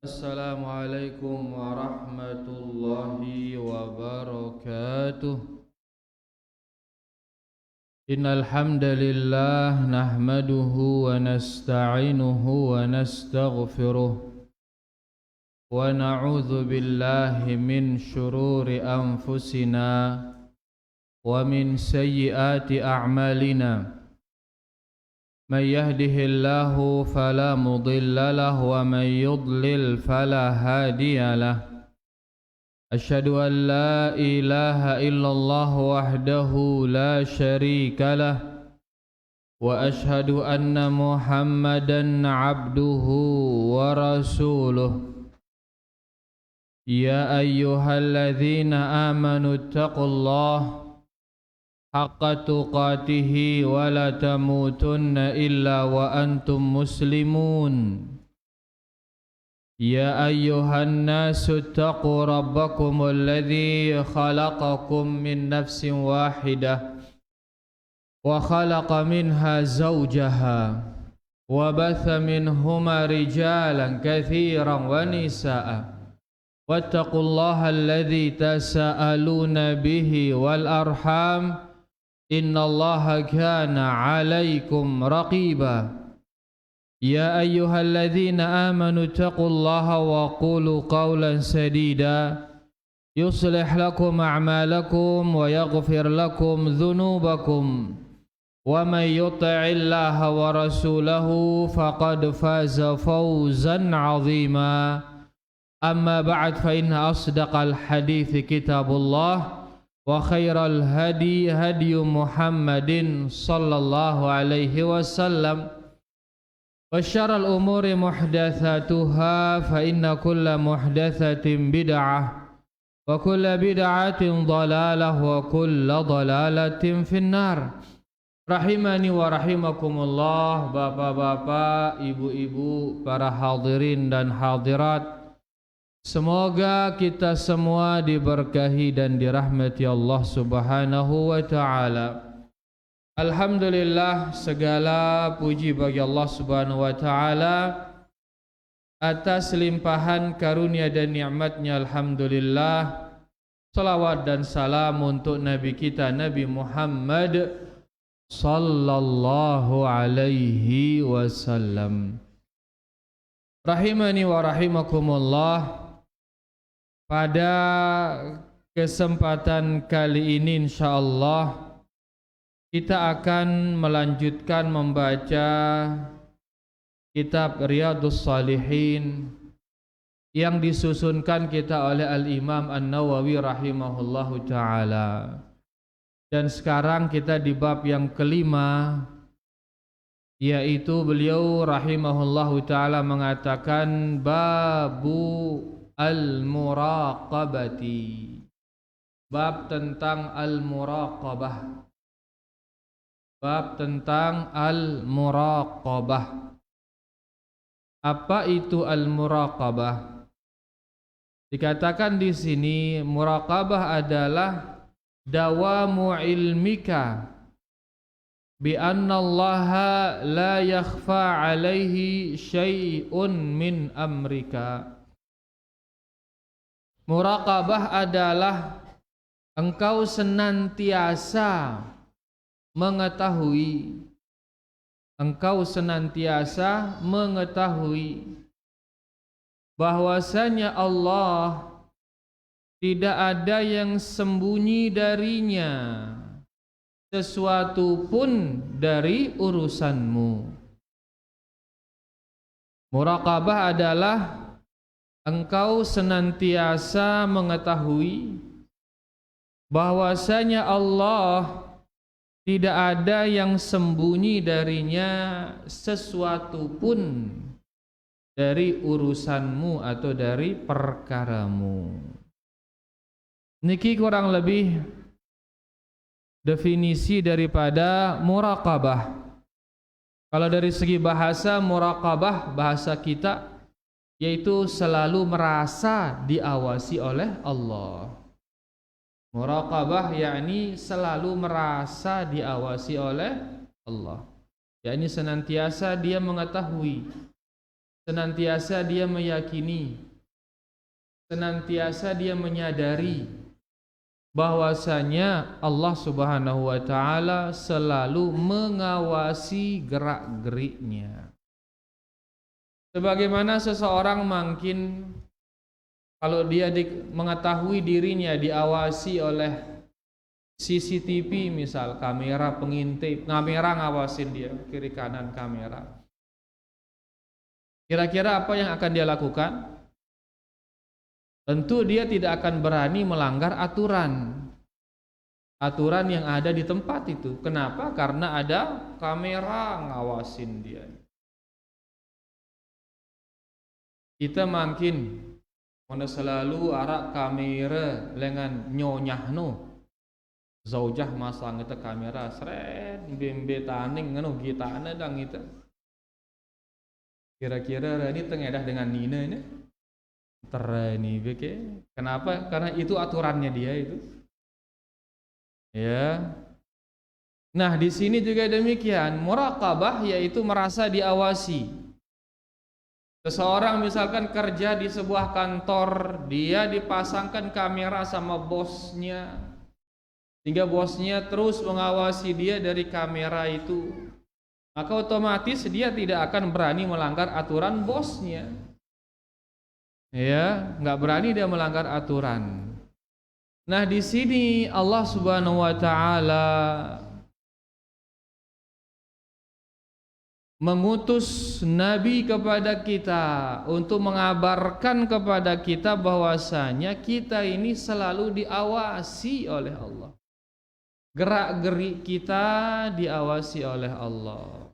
Assalamualaikum warahmatullahi wabarakatuh. Innal hamdalillah nahmaduhu wa nasta'inuhu wa nastaghfiruh wa na'udzu billahi min shururi anfusina wa min sayyiati a'malina. من يهده الله فلا مضل له ومن يضلل فلا هادي له أشهد أن لا إله إلا الله وحده لا شريك له وأشهد أن محمدا عبده ورسوله يا أيها الذين آمنوا اتقوا الله حق تقاته ولا تموتن إلا وأنتم مسلمون يا أيها الناس اتقوا ربكم الذي خلقكم من نفس واحدة وخلق منها زوجها وبث منهما رجالا كثيرا ونساء واتقوا الله الذي تساءلون به والأرحام إن الله كان عليكم رقيبا يا أيها الذين آمنوا اتقوا الله وقولوا قولا سديدا يصلح لكم أعمالكم ويغفر لكم ذنوبكم ومن يطع الله ورسوله فقد فاز فوزا عظيما أما بعد فإن أصدق الحديث كتاب الله وخير الهدي هدي محمد صلى الله عليه وسلم وشر الأمور محدثاتها فإن كل محدثة بدعة وكل بدعة ضلالة وكل ضلالة في النار. Rahimani wa rahimakumullah, bapak-bapak, ibu-ibu, para hadirin dan hadirat, semoga kita semua diberkahi dan dirahmati Allah Subhanahu wa taala. Alhamdulillah, segala puji bagi Allah Subhanahu wa taala atas limpahan karunia dan nikmatnya. Alhamdulillah, salawat dan salam untuk Nabi kita Nabi Muhammad sallallahu alaihi wasallam. Rahimani wa rahimakumullah, pada kesempatan kali ini insyaallah kita akan melanjutkan membaca kitab Riyadhus Shalihin yang disusunkan kita oleh Al-Imam An-Nawawi rahimahullahu taala. Dan sekarang kita di bab yang kelima, yaitu beliau rahimahullahu taala mengatakan babu al-muraqabati, bab tentang al-muraqabah, bab tentang al-muraqabah. Apa itu al-muraqabah? Dikatakan di sini muraqabah adalah dawamu ilmika bi anna Allah la yakhfa alaihi syai'un min amrika. Muraqabah adalah engkau senantiasa mengetahui, bahwasanya Allah tidak ada yang sembunyi darinya sesuatu pun dari urusanmu. Muraqabah adalah engkau senantiasa mengetahui bahwasanya Allah tidak ada yang sembunyi darinya sesuatu pun dari urusanmu atau dari perkaramu. Niki kurang lebih definisi daripada muraqabah. Kalau dari segi bahasa, muraqabah bahasa kita yaitu selalu merasa diawasi oleh Allah. Muraqabah yakni selalu merasa diawasi oleh Allah. Yakni senantiasa dia mengetahui senantiasa dia meyakini, senantiasa dia menyadari bahwasanya Allah Subhanahu wa taala selalu mengawasi gerak-geriknya. Sebagaimana seseorang mungkin kalau dia mengetahui dirinya diawasi oleh CCTV, misal kamera pengintip, kamera ngawasin dia kiri kanan kamera. Kira-kira apa yang akan dia lakukan? Tentu dia tidak akan berani melanggar aturan yang ada di tempat itu. Kenapa? Karena ada kamera ngawasin dia. Kita makin mana selalu arak kamera lengan nyonyahno. Zaujah masang itu kamera seret bembe taning ngano gitana dang itu. Kira-kira ini tengedah dengan Nina ini. Terani beke. Kenapa? Karena itu aturannya dia itu. Ya. Nah, di sini juga demikian, muraqabah yaitu merasa diawasi. Seseorang misalkan kerja di sebuah kantor, dia dipasangkan kamera sama bosnya. Sehingga bosnya terus mengawasi dia dari kamera itu. Maka otomatis dia tidak akan berani melanggar aturan bosnya. Ya, nggak berani dia melanggar aturan. Nah, di sini Allah Subhanahu wa taala mengutus nabi kepada kita untuk mengabarkan kepada kita bahwasanya kita ini selalu diawasi oleh Allah. Gerak-gerik kita diawasi oleh Allah.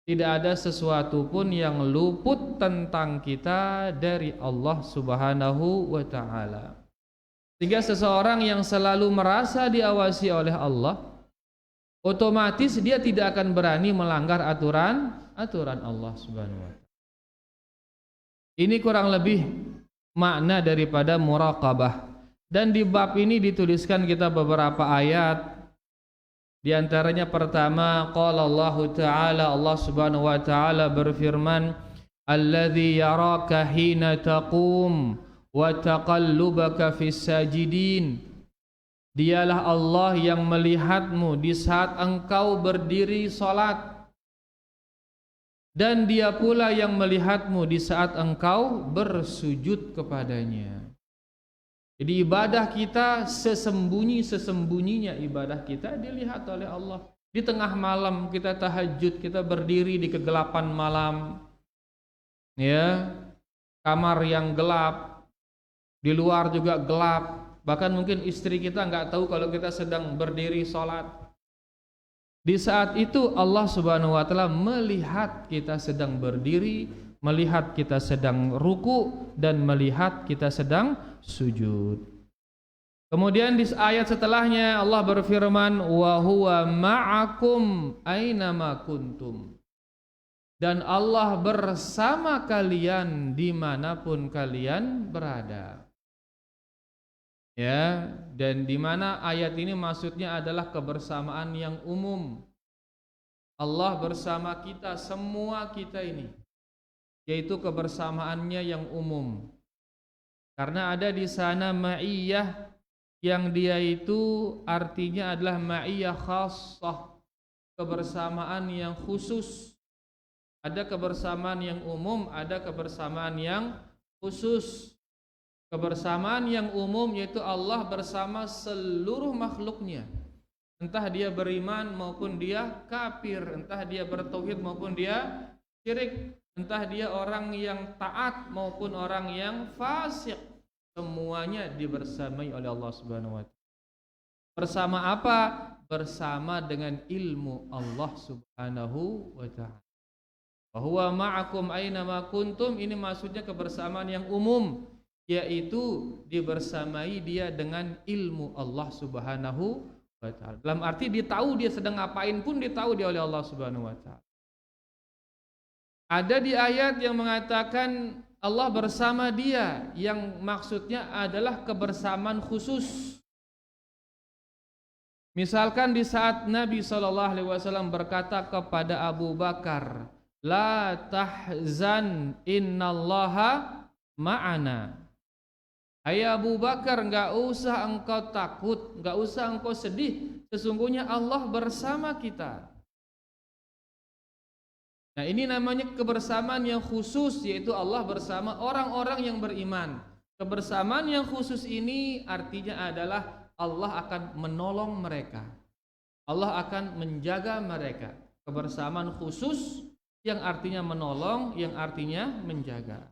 Tidak ada sesuatu pun yang luput tentang kita dari Allah Subhanahu wa taala. Sehingga seseorang yang selalu merasa diawasi oleh Allah, otomatis dia tidak akan berani melanggar aturan Allah Subhanahu wa taala. Ini kurang lebih makna daripada muraqabah. Dan di bab ini dituliskan kita beberapa ayat. Di antaranya pertama, qala Allah Ta'ala, Allah Subhanahu wa taala berfirman, "Alladzi yaraka hina taqum wa taqallubaka fis sajidin." Dialah Allah yang melihatmu di saat engkau berdiri salat, dan Dia pula yang melihatmu di saat engkau bersujud kepadanya. Jadi ibadah kita sesembunyinya ibadah kita dilihat oleh Allah. Di tengah malam kita tahajud, kita berdiri di kegelapan malam, ya, kamar yang gelap, di luar juga gelap. Bahkan mungkin istri kita nggak tahu kalau kita sedang berdiri sholat. Di saat itu Allah Subhanahu wa taala melihat kita sedang berdiri, melihat kita sedang ruku, dan melihat kita sedang sujud. Kemudian di ayat setelahnya Allah berfirman, wa huwa ma'akum ainama kuntum. Dan Allah bersama kalian dimanapun kalian berada. Ya, dan di mana ayat ini maksudnya adalah kebersamaan yang umum. Allah bersama kita, semua kita ini, yaitu kebersamaannya yang umum. Karena ada di sana ma'iyah yang dia itu artinya adalah ma'iyah khassah, kebersamaan yang khusus. Ada kebersamaan yang umum, ada kebersamaan yang khusus. Kebersamaan yang umum yaitu Allah bersama seluruh makhluknya. Entah dia beriman maupun dia kafir, entah dia bertauhid maupun dia syirik, entah dia orang yang taat maupun orang yang fasik, semuanya dibersamai oleh Allah Subhanahu wa taala. Bersama apa? Bersama dengan ilmu Allah Subhanahu wa taala. Wa huwa ma'akum aina ma kuntum, ini maksudnya kebersamaan yang umum, yaitu dibersamai dia dengan ilmu Allah Subhanahu wa taala. Dalam arti dia tahu dia sedang ngapain pun ditahu dia oleh Allah Subhanahu wa taala. Ada di ayat yang mengatakan Allah bersama dia, yang maksudnya adalah kebersamaan khusus. Misalkan di saat Nabi SAW berkata kepada Abu Bakar, la tahzan innallaha ma'ana. Hai Abu Bakar, enggak usah engkau takut, enggak usah engkau sedih, sesungguhnya Allah bersama kita. Nah, ini namanya kebersamaan yang khusus, yaitu Allah bersama orang-orang yang beriman. Kebersamaan yang khusus ini artinya adalah Allah akan menolong mereka. Allah akan menjaga mereka. Kebersamaan khusus yang artinya menolong, yang artinya menjaga.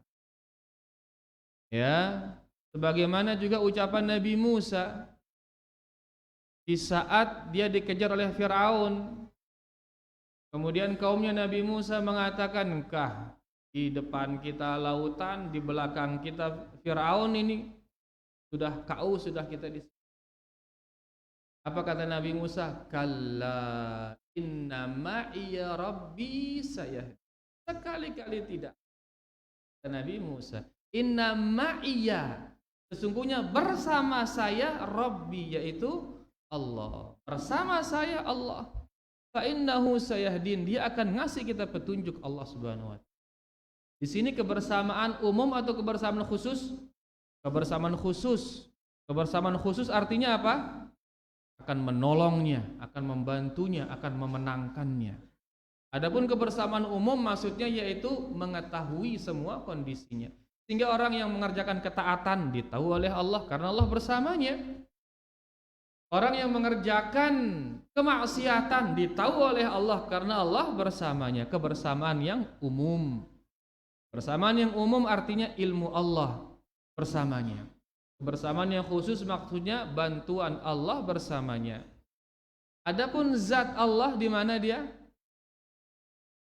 Ya, sebagaimana juga ucapan Nabi Musa di saat dia dikejar oleh Firaun. Kemudian kaumnya Nabi Musa mengatakan, "Kah di depan kita lautan, di belakang kita Firaun ini, sudah kita di." Apa kata Nabi Musa? "Kalla inna ma'iya rabbi sayahdi." Sekali-kali tidak. Kata Nabi Musa, "Inna ma'iya." Sesungguhnya bersama saya Rabbi, yaitu Allah. Bersama saya Allah. Fa innahu sayahdin, dia akan ngasih kita petunjuk, Allah Subhanahu wa taala. Di sini kebersamaan umum atau kebersamaan khusus? Kebersamaan khusus. Kebersamaan khusus artinya apa? Akan menolongnya, akan membantunya, akan memenangkannya. Adapun kebersamaan umum maksudnya yaitu mengetahui semua kondisinya. Sehingga orang yang mengerjakan ketaatan ditahu oleh Allah karena Allah bersamanya. Orang yang mengerjakan kemaksiatan ditahu oleh Allah karena Allah bersamanya. Kebersamaan yang umum. Bersamaan yang umum artinya ilmu Allah bersamanya. Kebersamaan yang khusus maksudnya bantuan Allah bersamanya. Adapun zat Allah di mana dia?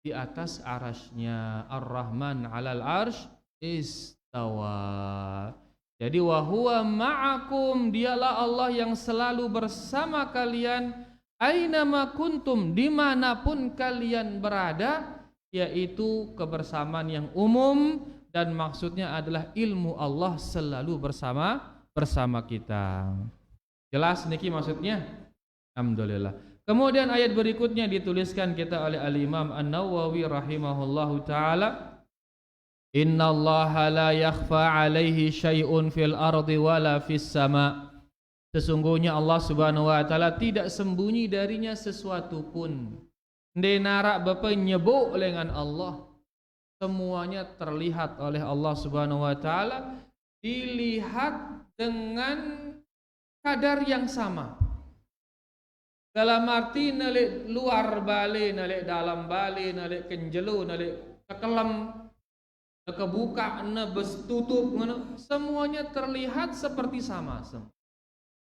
Di atas arasy-Nya. Ar-Rahman 'alal arsy istawa. Jadi wa huwa ma'akum, dialah Allah yang selalu bersama kalian ainama kuntum, dimanapun kalian berada, yaitu kebersamaan yang umum dan maksudnya adalah ilmu Allah selalu bersama kita. Jelas niki maksudnya? Alhamdulillah. Kemudian ayat berikutnya dituliskan kita oleh Al-Imam An-Nawawi rahimahullahu taala, innallaha la yakhfa alaihi syai'un fil ardi wala fis sama. Sesungguhnya Allah Subhanahu wa taala tidak sembunyi darinya sesuatu pun. Denara bapa nyebut dengan Allah, semuanya terlihat oleh Allah Subhanahu wa taala, dilihat dengan kadar yang sama. Dalam arti nalik luar balik, nalik dalam balik, nalik kenjelu, nalik kekelam, kebuka, tutup, semuanya terlihat seperti sama.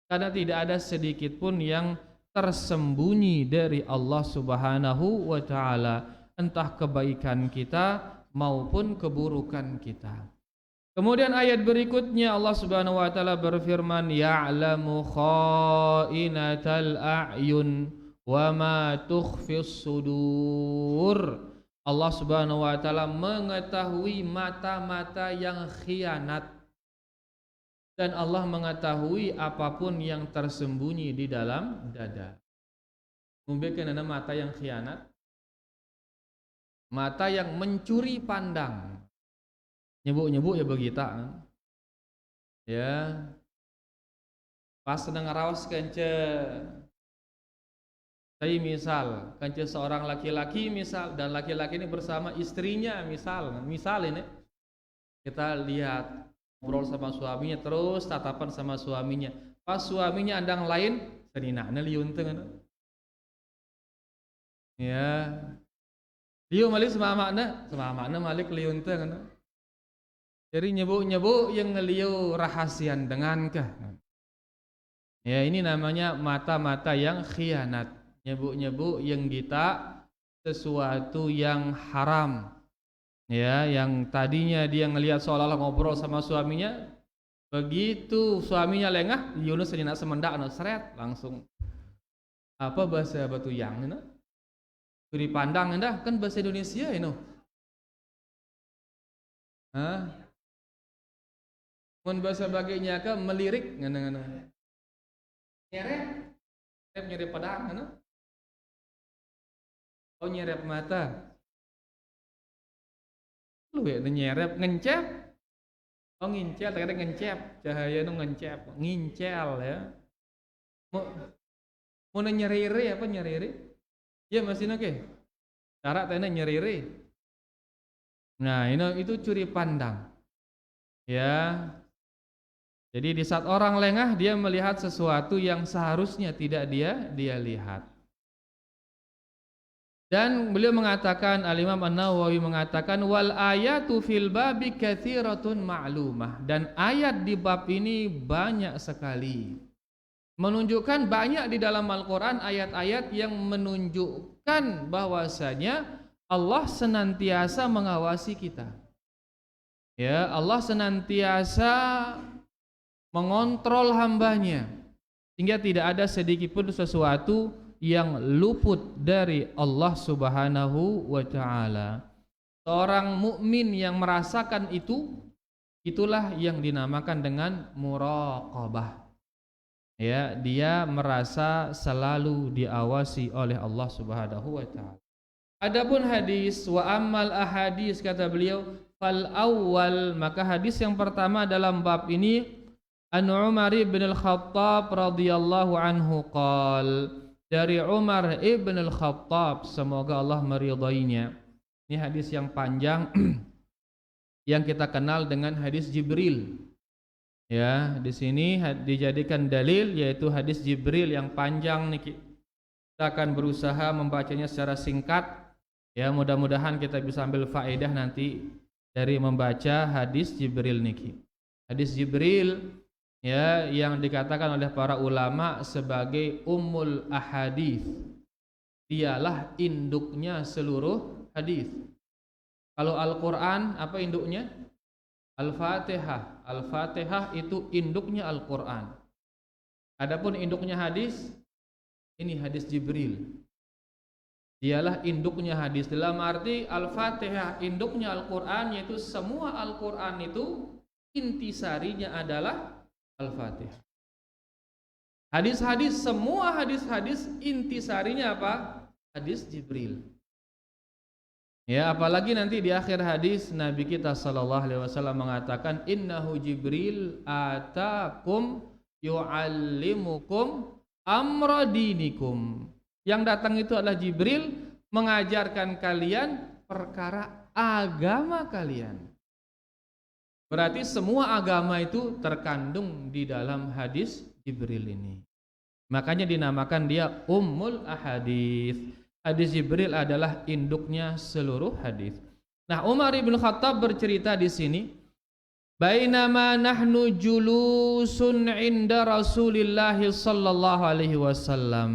Karena tidak ada sedikit pun yang tersembunyi dari Allah Subhanahu wa taala, entah kebaikan kita maupun keburukan kita. Kemudian ayat berikutnya Allah Subhanahu wa taala berfirman, ya'lamu kha'inatal a'yun wa ma tukhfis sudur. Allah Subhanahu wa taala mengetahui mata-mata yang khianat, dan Allah mengetahui apapun yang tersembunyi di dalam dada. Mungkin ada mata yang khianat, mata yang mencuri pandang. Nyebuk-nyebuk ya begitu. Ya. Pas sedang ngaraos kence, saya misal kence seorang laki-laki misal, dan laki-laki ini bersama istrinya misal ini kita lihat ngobrol sama suaminya, terus tatapan sama suaminya. Pas suaminya andang lain, seninakna liun teu. Ya. Liu malik sama makna malik liun teu. Jadi nyebuk-nyebuk yang ngeliu rahasian dengankah? Ya, ini namanya mata-mata yang khianat. Nyebuk-nyebuk yang kita sesuatu yang haram. Ya, yang tadinya dia ngelihat seolah-olah ngobrol sama suaminya, begitu suaminya lengah, Yunus sedina semendak seret langsung. Apa bahasa batu yang ini? Suri pandang anda kan bahasa Indonesia ini. Hah? Mun bahasa baginya ke melirik ngana-ngana. Nyerep pedang ngana. Oh nyerep mata. Lu ya nyerep ngencep. Oh ngincel, kadang ngencep, cahaya nu ngencep, ngincel ya. Mau nyeriri apa nyeriri? Ya masih oke. Cara tena nyeriri. Nah, itu curi pandang. Ya. Jadi di saat orang lengah dia melihat sesuatu yang seharusnya tidak dia lihat. Dan beliau mengatakan, Al-Imam An-Nawawi mengatakan wal ayatu fil babi katsiratun ma'lumah, dan ayat di bab ini banyak sekali. Menunjukkan banyak di dalam Al-Qur'an ayat-ayat yang menunjukkan bahwasanya Allah senantiasa mengawasi kita. Ya, Allah senantiasa mengontrol hambanya sehingga tidak ada sedikit pun sesuatu yang luput dari Allah Subhanahu wa taala. Seorang mukmin yang merasakan itu, itulah yang dinamakan dengan muraqabah. Ya, dia merasa selalu diawasi oleh Allah Subhanahu wa taala. Adapun hadis wa ammal ahadis, kata beliau, fal awwal, maka hadis yang pertama dalam bab ini an Umar bin Al-Khattab radhiyallahu anhu qala, dari Umar ibn Al-Khattab, semoga Allah meridainya. Ini hadis yang panjang yang kita kenal dengan hadis Jibril. Ya, di sini dijadikan dalil yaitu hadis Jibril yang panjang nih. Kita akan berusaha membacanya secara singkat. Ya, mudah-mudahan kita bisa ambil faedah nanti dari membaca hadis Jibril niki. Hadis Jibril ya yang dikatakan oleh para ulama sebagai ummul ahadits, dialah induknya seluruh hadis. Kalau Al-Qur'an apa induknya? Al-Fatihah. Al-Fatihah itu induknya Al-Qur'an. Adapun induknya hadis, ini hadis Jibril, dialah induknya hadis. Dalam arti Al-Fatihah induknya Al-Qur'an, yaitu semua Al-Qur'an itu intisarinya adalah Al-Fatihah. Hadis-hadis, semua hadis-hadis intisarinya apa? Hadis Jibril. Ya, apalagi nanti di akhir hadis Nabi kita sallallahu alaihi wasallam mengatakan innahu Jibril atakum yu'allimukum amra dinikum. Yang datang itu adalah Jibril mengajarkan kalian perkara agama kalian. Berarti semua agama itu terkandung di dalam hadis Jibril ini. Makanya dinamakan dia Ummul Ahadits. Hadis Jibril adalah induknya seluruh hadis. Nah, Umar bin Khattab bercerita di sini, bainama nahnu julusun inda Rasulillah sallallahu alaihi wasallam.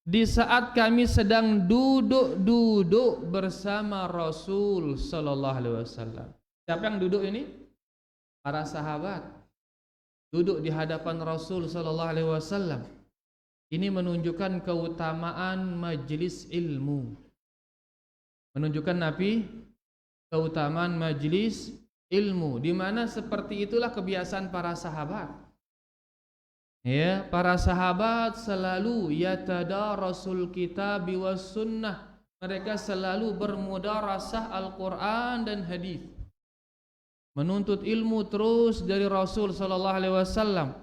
Di saat kami sedang duduk bersama Rasul sallallahu alaihi wasallam. Siapa yang duduk ini? Para sahabat duduk di hadapan Rasul sallallahu alaihi wasallam. Ini menunjukkan keutamaan majelis ilmu. Menunjukkan Nabi keutamaan majelis ilmu, di mana seperti itulah kebiasaan para sahabat. Ya, para sahabat selalu yatadarasul kitab was sunnah. Mereka selalu bermudarasah Al-Qur'an dan hadis. Menuntut ilmu terus dari Rasul sallallahu alaihi wasallam,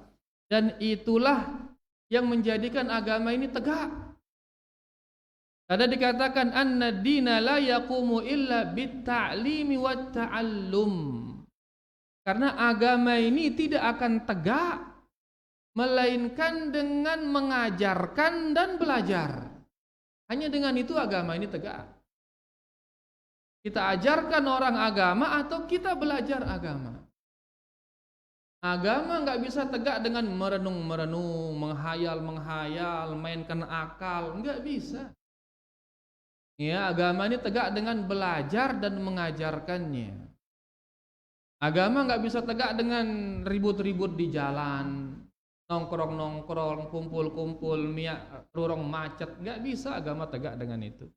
dan itulah yang menjadikan agama ini tegak. Ada dikatakan anna dina la yaqumu illa bit-ta'limi wat ta'allum. Karena agama ini tidak akan tegak melainkan dengan mengajarkan dan belajar. Hanya dengan itu agama ini tegak. Kita ajarkan orang agama atau kita belajar agama. Agama nggak bisa tegak dengan merenung-merenung, menghayal-menghayal, mainkan akal, nggak bisa. Ya, agama ini tegak dengan belajar dan mengajarkannya. Agama nggak bisa tegak dengan ribut-ribut di jalan, nongkrong-nongkrong, kumpul-kumpul, rurong macet, nggak bisa agama tegak dengan itu.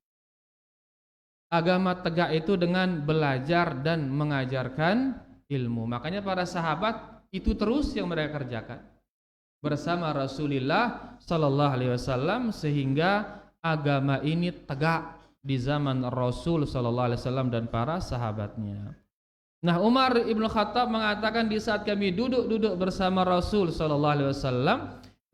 Agama tegak itu dengan belajar dan mengajarkan ilmu. Makanya para sahabat itu terus yang mereka kerjakan bersama Rasulullah sallallahu alaihi wasallam sehingga agama ini tegak di zaman Rasul sallallahu alaihi wasallam dan para sahabatnya. Nah, Umar Ibn Khattab mengatakan di saat kami duduk-duduk bersama Rasul sallallahu alaihi wasallam,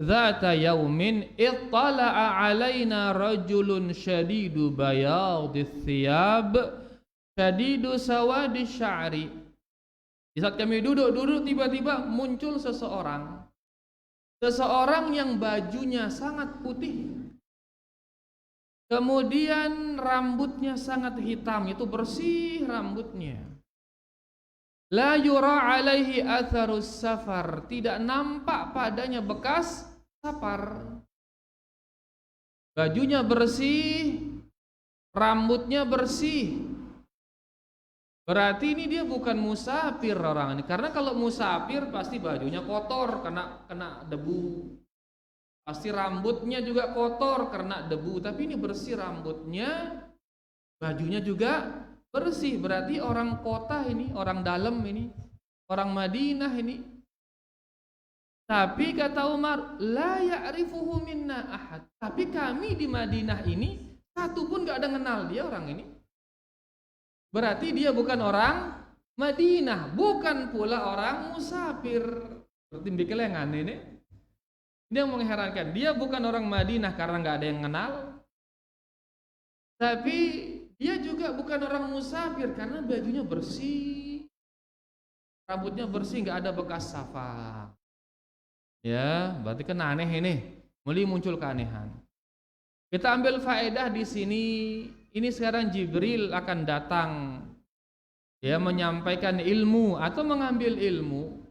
"Dzata yaumin ittala'a 'alaina rajulun syadidu bayadith thiyab, syadidu sawadi sya'ri." Di saat kami duduk-duduk tiba-tiba muncul seseorang yang bajunya sangat putih. Kemudian rambutnya sangat hitam, itu bersih rambutnya. La yura alaihi atharus safar, tidak nampak padanya bekas safar. Bajunya bersih, rambutnya bersih. Berarti ini dia bukan musafir orang ini. Karena kalau musafir pasti bajunya kotor kena debu. Pasti rambutnya juga kotor karena debu. Tapi ini bersih rambutnya, bajunya juga bersih. Berarti orang kota ini, orang dalam ini, orang Madinah ini. Tapi kata Umar, la ya'rifuhu minna ahad. Tapi kami di Madinah ini satu pun gak ada kenal dia orang ini. Berarti dia bukan orang Madinah, bukan pula orang musafir. Berarti bikelengan ini. Ini yang mengherankan. Dia bukan orang Madinah karena nggak ada yang kenal. Tapi dia juga bukan orang musafir karena bajunya bersih, rambutnya bersih, nggak ada bekas safar. Ya, berarti kan aneh ini. Mulai muncul keanehan. Kita ambil faedah di sini. Ini sekarang Jibril akan datang, ya, menyampaikan ilmu atau mengambil ilmu.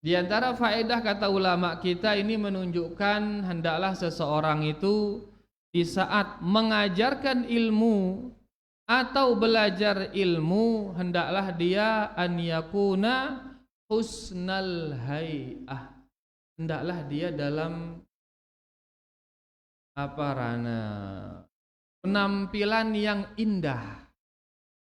Di antara faedah kata ulama kita ini menunjukkan hendaklah seseorang itu di saat mengajarkan ilmu atau belajar ilmu, hendaklah dia an yakuna husnal hay'ah. Hendaklah dia dalam penampilan yang indah,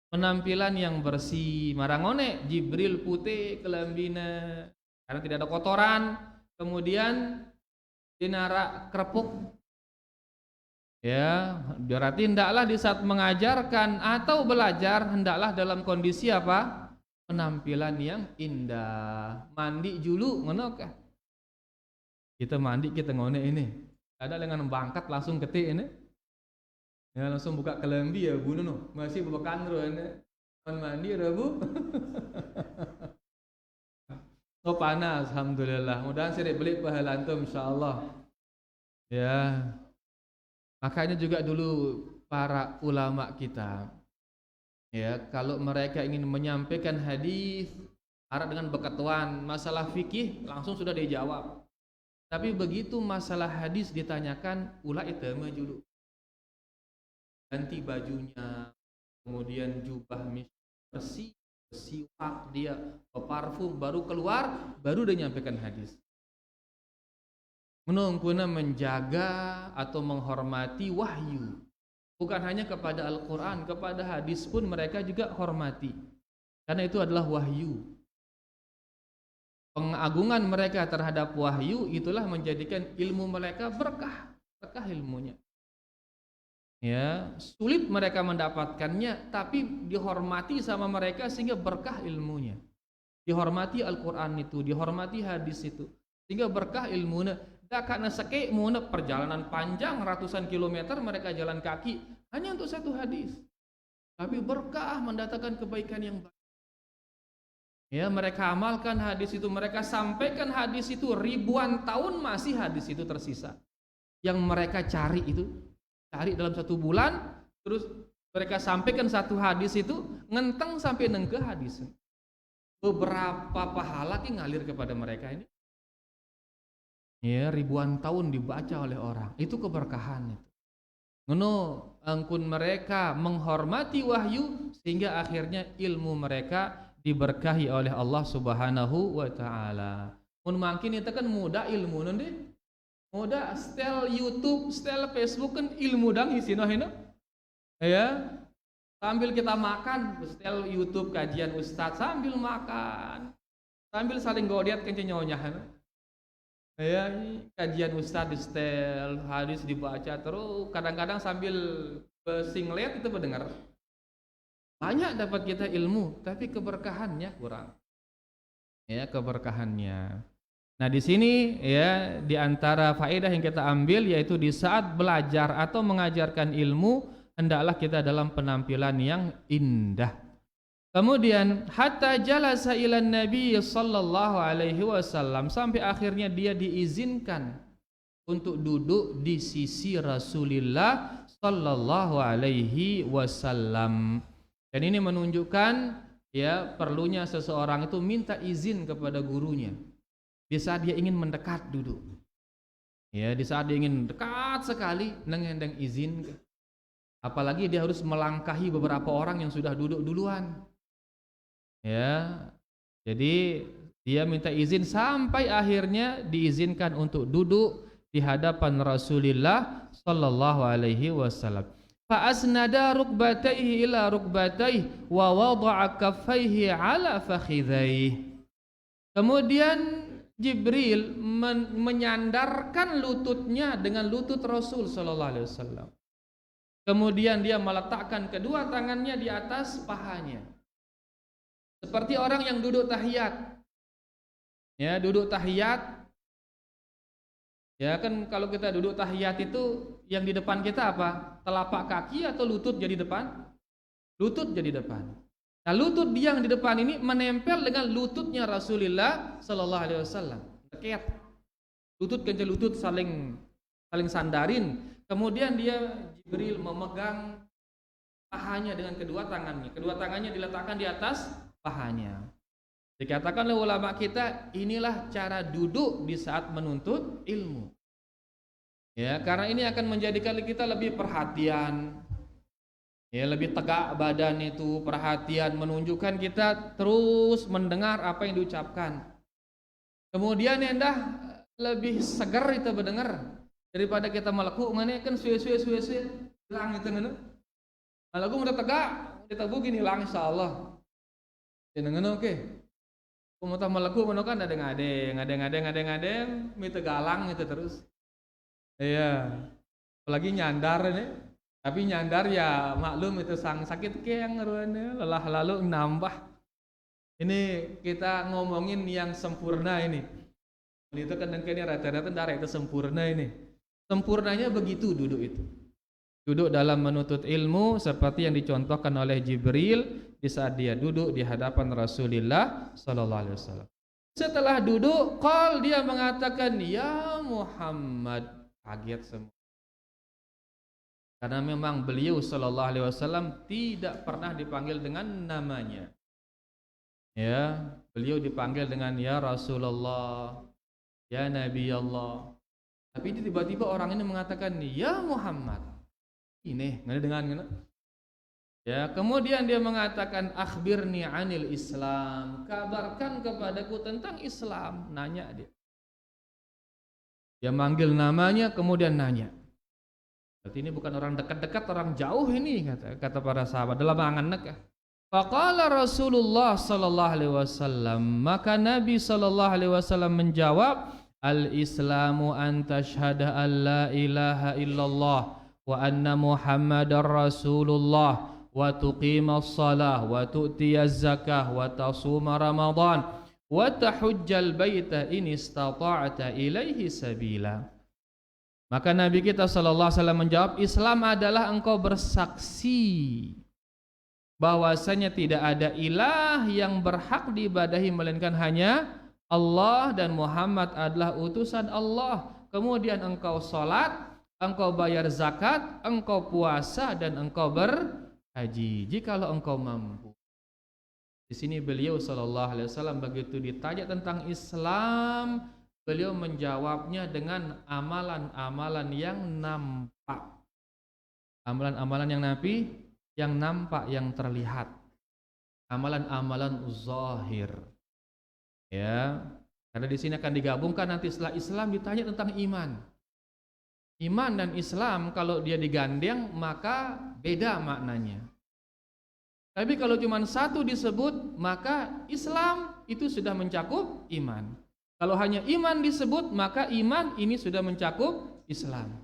penampilan yang bersih. Marangone Jibril putih kelambina karena tidak ada kotoran, kemudian dinara kerepuk. Ya, berarti hendaklah di saat mengajarkan atau belajar hendaklah dalam kondisi apa? Penampilan yang indah. Mandi dulu ngono kah? Kita mandi kita ngone ini. Ada dengan bangkat langsung ketik ini. Ya langsung buka kelambi ya Bu Nuno. Masih bebekan ro ini. Mandi ro Bu. Oh panas, alhamdulillah. Mudah-mudahan saya beli pahala antum insyaallah. Ya. Makanya juga dulu para ulama kita, ya, kalau mereka ingin menyampaikan hadis arah dengan bekatuan, masalah fikih langsung sudah dijawab. Tapi begitu masalah hadis ditanyakan, ulah itu dulu. Ganti bajunya, kemudian jubah bersih, siwak dia, parfum, baru keluar, baru dia nyampaikan hadis. Menungkuna menjaga atau menghormati wahyu. Bukan hanya kepada Al-Quran, kepada hadis pun mereka juga hormati. Karena itu adalah wahyu. Pengagungan mereka terhadap wahyu itulah menjadikan ilmu mereka berkah, berkah ilmunya. Ya, sulit mereka mendapatkannya, tapi dihormati sama mereka sehingga berkah ilmunya. Dihormati Al-Quran itu, dihormati hadis itu, sehingga berkah ilmunya. Tak karena sekek muna perjalanan panjang ratusan kilometer mereka jalan kaki hanya untuk satu hadis, tapi berkah mendatangkan kebaikan yang baik. Ya, mereka amalkan hadis itu, mereka sampaikan hadis itu ribuan tahun masih hadis itu tersisa. Yang mereka cari itu. Cari dalam satu bulan, terus mereka sampaikan satu hadis itu, ngenteng sampai nengke hadis. Beberapa pahala ki ngalir kepada mereka ini. Ya, ribuan tahun dibaca oleh orang. Itu keberkahan itu. Ngono angkun mereka menghormati wahyu sehingga akhirnya ilmu mereka diberkahi oleh Allah Subhanahu wa taala. Mun mungkin itu kan mudah ilmu nanti. Mudah setel YouTube, setel Facebook kan ilmu dang isino hina. Ya. Sambil kita makan, setel YouTube kajian ustaz sambil makan. Sambil saling godiat kencing nyonya. Ya, kajian ustaz di setel, hadis dibaca terus kadang-kadang sambil singlet itu mendengar. Banyak dapat kita ilmu, tapi keberkahannya kurang. Ya, keberkahannya. Nah, di sini ya di antara faedah yang kita ambil yaitu di saat belajar atau mengajarkan ilmu hendaklah kita dalam penampilan yang indah. Kemudian hatta jalasa ilan Nabi sallallahu alaihi wasallam, sampai akhirnya dia diizinkan untuk duduk di sisi Rasulullah sallallahu alaihi wasallam. Dan ini menunjukkan ya perlunya seseorang itu minta izin kepada gurunya di saat dia ingin mendekat duduk. Ya, di saat dia ingin dekat sekali ngendeng izin. Apalagi dia harus melangkahi beberapa orang yang sudah duduk duluan. Ya, jadi dia minta izin sampai akhirnya diizinkan untuk duduk di hadapan Rasulullah sallallahu alaihi wasallam. Fa asnada rukbatayhi ila rukbatayhi wa wada'a kaffayhi ala fakhidhayhi. Kemudian Jibril menyandarkan lututnya dengan lutut Rasul sallallahu alaihi wasallam. Kemudian dia meletakkan kedua tangannya di atas pahanya. Seperti orang yang duduk tahiyat. Ya, duduk tahiyat. Ya kan kalau kita duduk tahiyat itu yang di depan kita apa? Telapak kaki atau lutut jadi depan? Lutut jadi depan. Nah, lutut dia yang di depan ini menempel dengan lututnya Rasulullah sallallahu alaihi wasallam. Dekat. Lutut ke lutut saling sandarin. Kemudian dia Jibril memegang pahanya dengan kedua tangannya. Kedua tangannya diletakkan di atas pahanya. Dikatakan oleh ulama kita, inilah cara duduk di saat menuntut ilmu. Ya, karena ini akan menjadikan kita lebih perhatian. Ya, lebih tegak badan itu, perhatian, menunjukkan kita terus mendengar apa yang diucapkan. Kemudian endah lebih segar itu mendengar daripada kita melekuk ngene kan suwe-suwe hilang itu ngene. Melekuk udah tegak, kita begini hilang insyaallah. Jenengan oke. Kumutah meleku kan ada ngadeng, mite galang itu terus. Iya. Apalagi nyandar ini. Tapi nyandar ya maklum itu sang sakit ke yang ngeruannya lelah lalu nambah. Ini kita ngomongin yang sempurna ini. Itu kadang-kadang rata-rata darah itu sempurna ini. Sempurnanya begitu duduk itu. Duduk dalam menuntut ilmu seperti yang dicontohkan oleh Jibril di saat dia duduk di hadapan Rasulullah sallallahu alaihi wasallam. Setelah duduk, dia mengatakan, "Ya Muhammad." Kaget semua. Karena memang beliau sallallahu alaihi wasallam tidak pernah dipanggil dengan namanya. Ya, beliau dipanggil dengan ya Rasulullah, ya Nabi Allah. Tapi tiba-tiba orang ini mengatakan, "Ya Muhammad." Ini dengan ya, kemudian dia mengatakan akhbirni anil Islam, kabarkan kepadaku tentang Islam. Nanya dia manggil namanya kemudian nanya. Berarti ini bukan orang dekat-dekat, orang jauh ini, kata para sahabat dalam angan-angan. Faqala Rasulullah sallallahu alaihi wasallam, maka Nabi sallallahu alaihi wasallam menjawab, al-Islamu an tashhada an la ilaha illallah wa anna Muhammadar Rasulullah wa tuqimas shalah wa tu'tiyaz zakah wa tasuma Ramadan wa tahujjal baita in istata'ta ilaihi sabila. Maka Nabi kita sallallahu alaihi wasallam menjawab, Islam adalah engkau bersaksi bahwasanya tidak ada ilah yang berhak diibadahi melainkan hanya Allah dan Muhammad adalah utusan Allah. Kemudian engkau salat, engkau bayar zakat, engkau puasa dan engkau berhaji jikalau engkau mampu. Di sini beliau sallallahu alaihi wasallam begitu ditanya tentang Islam, beliau menjawabnya dengan amalan-amalan yang nampak. Amalan-amalan yang nampak, yang terlihat. Amalan-amalan zahir. Ya, karena di sini akan digabungkan nanti setelah Islam ditanya tentang iman. Iman dan Islam kalau dia digandeng maka beda maknanya. Tapi kalau cuma satu disebut maka Islam itu sudah mencakup iman. Kalau hanya iman disebut maka iman ini sudah mencakup Islam.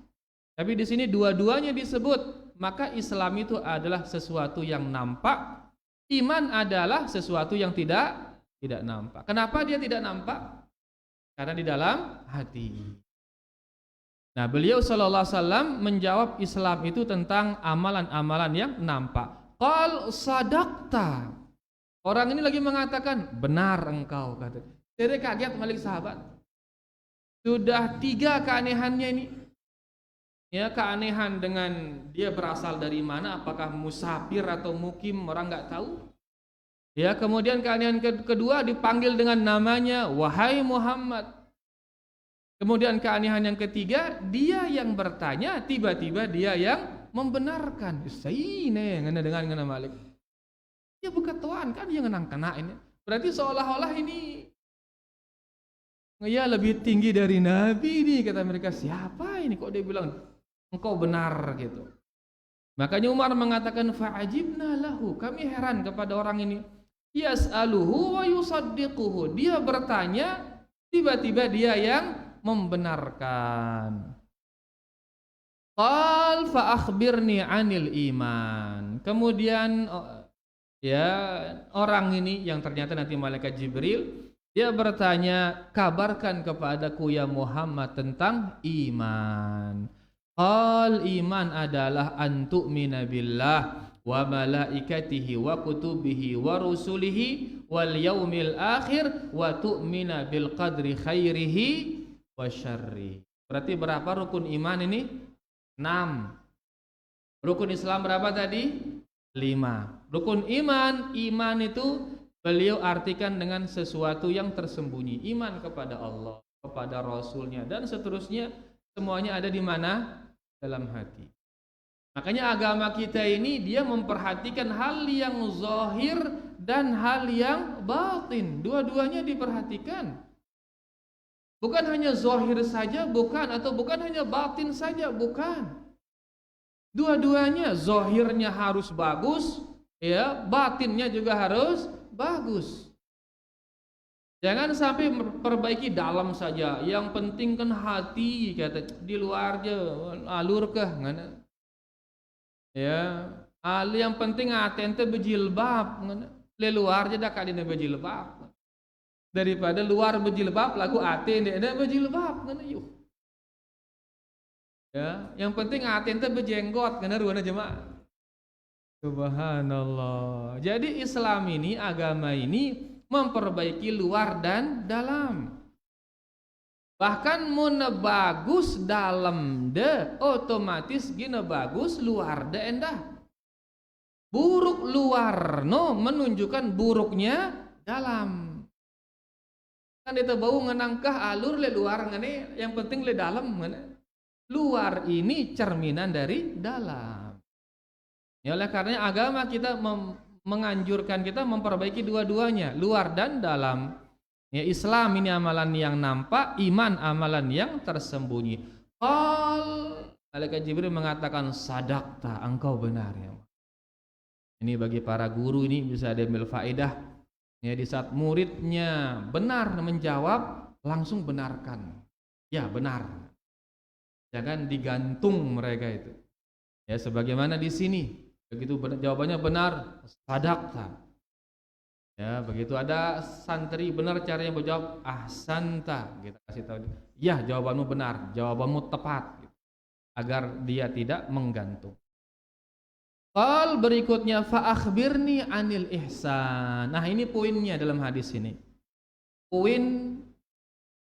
Tapi di sini dua-duanya disebut Maka Islam itu adalah sesuatu yang nampak, iman adalah sesuatu yang tidak nampak. Kenapa dia tidak nampak? Karena di dalam hati. Nah, beliau sallallahu alaihi wasallam menjawab Islam itu tentang amalan-amalan yang nampak. Qal sadaqta. Orang ini lagi mengatakan, benar engkau, kata. Jadi kaget Malik sahabat. Sudah 3 keanehannya ini. Ya, keanehan dengan dia berasal dari mana, apakah musafir atau mukim, orang nggak tahu. Ya, kemudian keanehan kedua dipanggil dengan namanya, wahai Muhammad. Kemudian keanehan yang ketiga, dia yang bertanya, tiba-tiba dia yang membenarkan. Ini dengan Malik. Ya bukan Tuhan kan yang kena ini. Berarti seolah-olah ini ya lebih tinggi dari Nabi nih, kata mereka. Siapa ini kok dia bilang engkau benar gitu. Makanya Umar mengatakan fa'ajibna lahu, kami heran kepada orang ini. Yas'aluhu wa yusaddiquhu, dia bertanya, tiba-tiba dia yang membenarkan. Qal fa akhbirni 'anil iman. Kemudian ya orang ini yang ternyata nanti malaikat Jibril, dia bertanya, kabarkan kepadaku ya Muhammad tentang iman. Qal iman adalah an tu'mina billah wa malaikatihi wa kutubihi wa rusulihi wal yaumil akhir wa tu'mina bil qadri khairihi wa syarri. Berarti berapa rukun iman ini? 6. Rukun Islam berapa tadi? 5. Rukun iman itu beliau artikan dengan sesuatu yang tersembunyi. Iman kepada Allah, kepada Rasulnya, dan seterusnya. Semuanya ada di mana? Dalam hati. Makanya agama kita ini dia memperhatikan hal yang zahir dan hal yang batin. Dua-duanya diperhatikan. Bukan hanya zahir saja, bukan, atau bukan hanya batin saja, bukan. Dua-duanya, zahirnya harus bagus, ya, batinnya juga harus bagus. Jangan sampai perbaiki dalam saja. Yang penting kan hati, kata, di luar aja alur kah? Ya, yang penting hati ente berjilbab, le luar aja dah kali berjilbab. Daripada luar berjilbab lagu hati ente berjilbab, yuk. Ya, yang penting hati ente berjenggot, ruana jemaah. Subhanallah. Jadi Islam ini, agama ini memperbaiki luar dan dalam. Bahkan mun bagus dalam de, otomatis gina bagus luar de endah. Buruk luar no menunjukkan buruknya dalam. Kan itu bau ngenangkah alur le luar ngene, yang penting le dalam ngene. Luar ini cerminan dari dalam. Ya, oleh karena agama kita menganjurkan kita memperbaiki dua-duanya, luar dan dalam. Ya, Islam ini amalan yang nampak, iman amalan yang tersembunyi. Malaikat Jibril mengatakan, sadaqta, engkau benar ya. Ini bagi para guru ini bisa diambil faedah. Ya, di saat muridnya benar menjawab, langsung benarkan. Ya, benar. Jangan digantung mereka itu. Ya, sebagaimana di sini. Begitu jawabannya benar, sadaqta. Ya, begitu ada santri benar caranya berjawab, ahsanta, kita kasih tahu. Ya, jawabanmu benar, jawabanmu tepat, gitu. Agar dia tidak menggantung. Qal berikutnya, fa akhbirni anil ihsan. Nah, ini poinnya dalam hadis ini. Poin